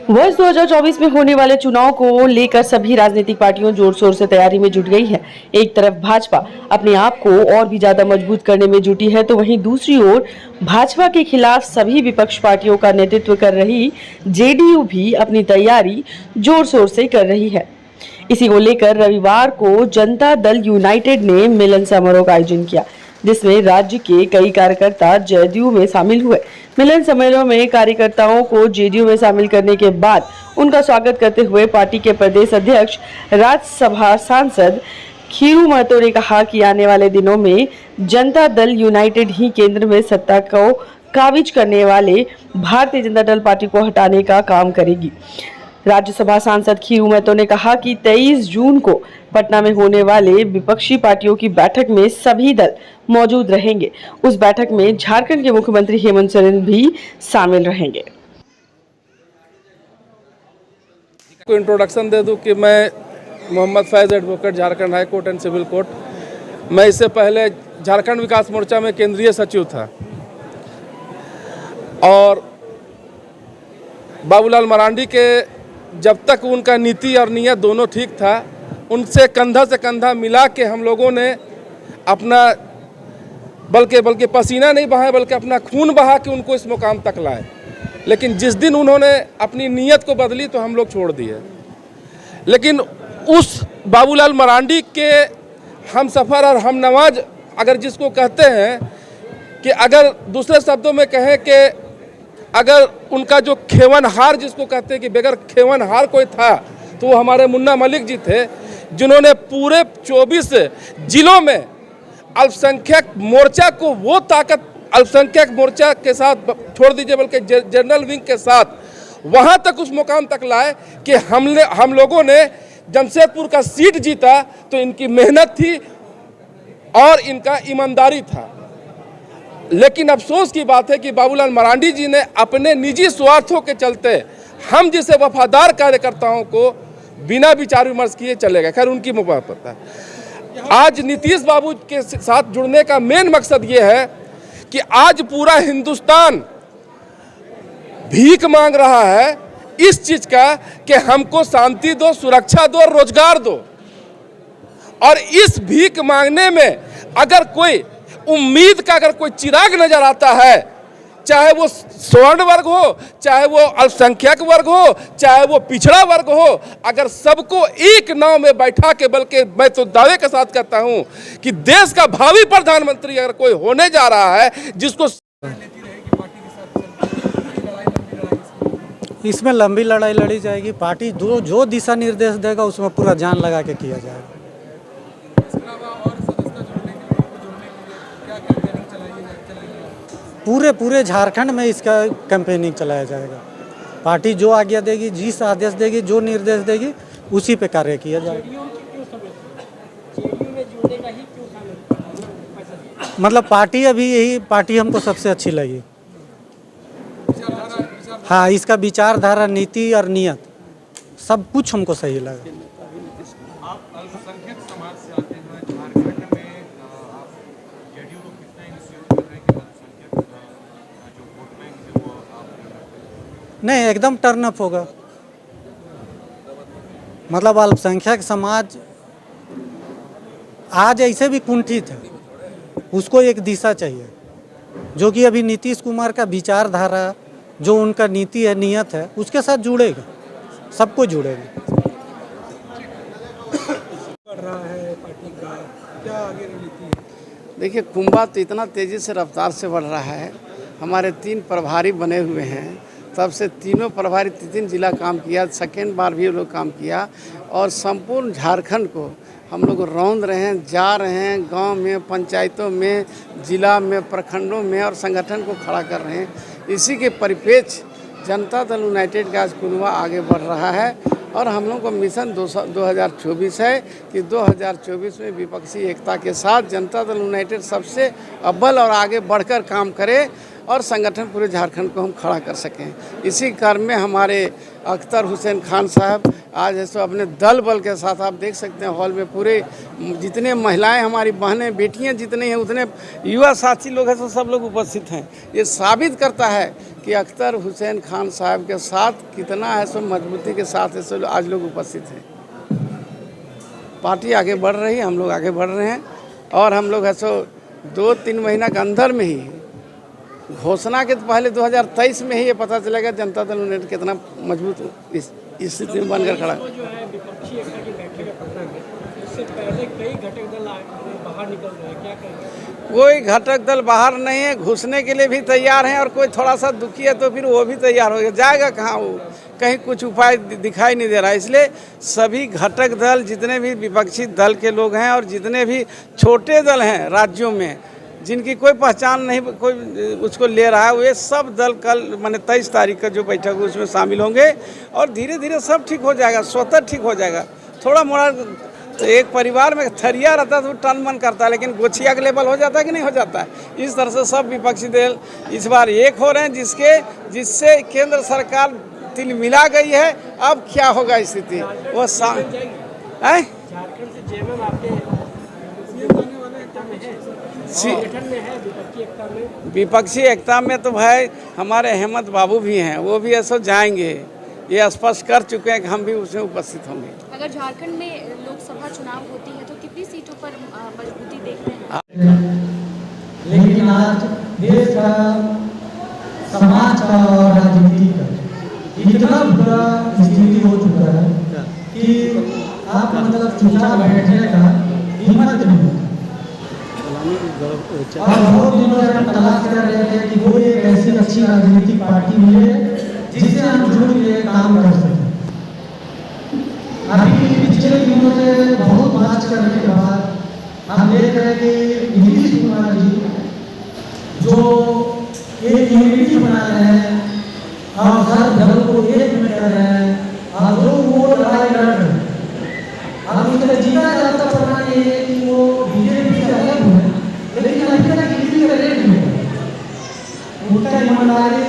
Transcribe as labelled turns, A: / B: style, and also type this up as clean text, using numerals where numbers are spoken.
A: वर्ष 2024 में होने वाले चुनाव को लेकर सभी राजनीतिक पार्टियों जोर शोर से तैयारी में जुट गई है। एक तरफ भाजपा अपने आप को और भी ज्यादा मजबूत करने में जुटी है, तो वहीं दूसरी ओर भाजपा के खिलाफ सभी विपक्ष पार्टियों का नेतृत्व कर रही जेडीयू भी अपनी तैयारी जोर शोर से कर रही है। इसी को लेकर रविवार को जनता दल यूनाइटेड ने मिलन समारोह का आयोजन किया, जिसमें राज्य के कई कार्यकर्ता जेडीयू में शामिल हुए। मिलन समारोह में कार्यकर्ताओं को जेडीयू में शामिल करने के बाद उनका स्वागत करते हुए पार्टी के प्रदेश अध्यक्ष राज्यसभा सांसद खीरू महतो ने कहा कि आने वाले दिनों में जनता दल यूनाइटेड ही केंद्र में सत्ता को काबिज करने वाले भारतीय जनता दल पार्टी को हटाने का काम करेगी। राज्यसभा सांसद खीरू महतो ने कहा कि 23 जून को पटना में होने वाले विपक्षी पार्टियों की बैठक में सभी दल मौजूद रहेंगे। उस बैठक में झारखंड के मुख्यमंत्री हेमंत सोरेन भी शामिल रहेंगे।
B: को इंट्रोडक्शन दे दूं कि मैं Mohammad Faiz advocate, Jharkhand high court and civil court. मैं इससे पहले झारखंड विकास मोर्चा में केंद्रीय सचिव था और बाबूलाल मरांडी के जब तक उनका नीति और नियत दोनों ठीक था, उनसे कंधा से कंधा मिला के हम लोगों ने अपना बल्कि पसीना नहीं बहाया बल्कि अपना खून बहा के उनको इस मुकाम तक लाए। लेकिन जिस दिन उन्होंने अपनी नीयत को बदली तो हम लोग छोड़ दिए। लेकिन उस बाबूलाल मरांडी के हम सफ़र और हम नवाज अगर जिसको कहते हैं कि अगर दूसरे शब्दों में कहें कि अगर उनका जो खेवनहार जिसको कहते हैं कि बगैर खेवनहार कोई था तो वो हमारे मुन्ना मलिक जी थे, जिन्होंने पूरे 24 जिलों में अल्पसंख्यक मोर्चा को वो ताकत अल्पसंख्यक मोर्चा के साथ छोड़ दीजिए बल्कि जनरल विंग के साथ वहाँ तक उस मुकाम तक लाए कि हम लोगों ने जमशेदपुर का सीट जीता तो इनकी मेहनत थी और इनका ईमानदारी था। लेकिन अफसोस की बात है कि बाबूलाल मरांडी जी ने अपने निजी स्वार्थों के चलते हम जैसे वफादार कार्यकर्ताओं को बिना विचार विमर्श किए चले गए। खैर उनकी मुबारक है। आज नीतीश बाबू के साथ जुड़ने का मेन मकसद ये है कि आज पूरा हिंदुस्तान भीख मांग रहा है इस चीज का कि हमको शांति दो, सुरक्षा दो, रोजगार दो। और इस भीख मांगने में अगर कोई उम्मीद का अगर कोई चिराग नजर आता है, चाहे वो स्वर्ण वर्ग हो, चाहे वो अल्पसंख्यक वर्ग हो, चाहे वो पिछड़ा वर्ग हो, अगर सबको एक नाव में बैठा के, बल्कि मैं तो दावे के साथ कहता हूं कि देश का भावी प्रधानमंत्री अगर कोई होने जा रहा है जिसको
C: इसमें लंबी लड़ाई लड़ी जाएगी। पार्टी जो दिशा निर्देश देगा उसमें पूरा जान लगा के किया जाएगा। पूरे झारखंड में इसका कैंपेनिंग चलाया जाएगा। पार्टी जो आज्ञा देगी, जिस आदेश देगी, जो निर्देश देगी उसी पे कार्य किया जाएगा। मतलब पार्टी अभी यही पार्टी हमको सबसे अच्छी लगी। हाँ, इसका विचारधारा, नीति और नियत सब कुछ हमको सही लगा।
D: आप अल्पसंख्यक समाज से आते हैं, झारखंड में आप जेडीयू को कितना इनिशिएट कर रहे हैं कि अल्पसंख्यक जो वोट बैंक है वो आप
C: नहीं, एकदम टर्न अप होगा। मतलब अल्पसंख्यक समाज आज ऐसे भी कुंठित है, उसको एक दिशा चाहिए, जो कि अभी नीतीश कुमार का विचारधारा, जो उनका नीति है, नियत है, उसके साथ जुड़ेगा, सबको जुड़ेगा।
E: बढ़ रहा है पार्टी का, क्या आगे रणनीति है?
F: देखिए, कुंभा तो इतना तेज़ी से रफ्तार से बढ़ रहा है। हमारे 3 प्रभारी बने हुए हैं, तब से तीनों प्रभारी 3 जिला काम किया, सेकेंड बार भी लोग काम किया और संपूर्ण झारखंड को हम लोग रौंद रहे हैं, जा रहे हैं, गांव में, पंचायतों में, जिला में, प्रखंडों में और संगठन को खड़ा कर रहे हैं। इसी के परिप्रेक्ष्य जनता दल यूनाइटेड का आज कुनवा आगे बढ़ रहा है और हम लोग का मिशन 2024 है कि 2024 में विपक्षी एकता के साथ जनता दल यूनाइटेड सबसे अव्वल और आगे बढ़कर काम करे और संगठन पूरे झारखंड को हम खड़ा कर सकें। इसी क्रम में हमारे अख्तर हुसैन खान साहब आज ऐसे अपने दल बल के साथ आप देख सकते हैं हॉल में पूरे जितने महिलाएं, हमारी बहनें, बेटियां जितने हैं उतने युवा साथी लोग हैं, तो सब लोग उपस्थित हैं। ये साबित करता है कि अख्तर हुसैन खान साहब के साथ कितना है सो मजबूती के साथ है सो आज लोग उपस्थित हैं। पार्टी आगे बढ़ रही है, हम लोग आगे बढ़ रहे हैं और हम लोग है सो 2-3 महीना के अंदर में ही घोषणा के पहले 2023 में ही ये पता चलेगा जनता दल यूनाइटेड कितना मजबूत इस स्थिति में बनकर खड़ा है।
E: जो है विपक्षी एकता की बैठक है पटना में, इससे पहले कई घटक दल बाहर निकल रहे हैं, क्या कहेंगे?
F: कोई घटक दल बाहर नहीं है, घुसने के लिए भी तैयार हैं और कोई थोड़ा सा दुखी है तो फिर वो भी तैयार हो जाएगा। कहाँ वो कहीं कुछ उपाय दिखाई नहीं दे रहा है। इसलिए सभी घटक दल जितने भी विपक्षी दल के लोग हैं और जितने भी छोटे दल हैं राज्यों में जिनकी कोई पहचान नहीं कोई उसको ले रहा है, वे सब दल कल माने 23 तारीख का जो बैठक है उसमें शामिल होंगे और धीरे धीरे सब ठीक हो जाएगा, स्वतः ठीक हो जाएगा। थोड़ा मोड़ा तो एक परिवार में थरिया रहता है तो टन मन करता है, लेकिन गोछिया के लेवल हो जाता है कि नहीं हो जाता है। इस तरह से सब विपक्षी दल इस बार एक हो रहे हैं जिससे केंद्र सरकार तिल मिला गई है। अब क्या होगा स्थिति वो
E: झारखंड से जेएमएम आपके संगठन में है, विपक्षी एकता में।
F: विपक्षी एकता में तो भाई हमारे अहमद बाबू भी हैं, वो भी ऐसा जाएंगे, ये स्पष्ट कर चुके हैं कि हम भी उसमें उपस्थित होंगे।
G: अगर झारखंड में लोकसभा चुनाव होती है तो कितनी सीटों पर मजबूती देखते हैं?
H: लेकिन आज देश का, समाज का और राजनीति का इतना बुरा स्थिति हो चुका है कि आप मतलब चुपचाप बैठने का हिम्मत नहीं होता। और बहुत दिनों से हम तलाश कर रहे थे कि वो एक ऐसी अच्छी राजनीतिक पार्टी मिले जिससे हम जुड़ के काम कर सकें। अभी पिछले दिनों से बहुत बात करने के बाद हम देख रहे हैं कि नीतीश कुमार जी जो एक यूनिटी बना रहे हैं और हर दल को एक में कर रहे हैं और जो वो लड़ाई लड़ रहे हैं, अब उसमें जीता जाता प्रमाण ये है कि वो बीजेपी से अलग हुए, लेकिन अभी तक किसी का रेट नहीं है। उनका ईमानदारी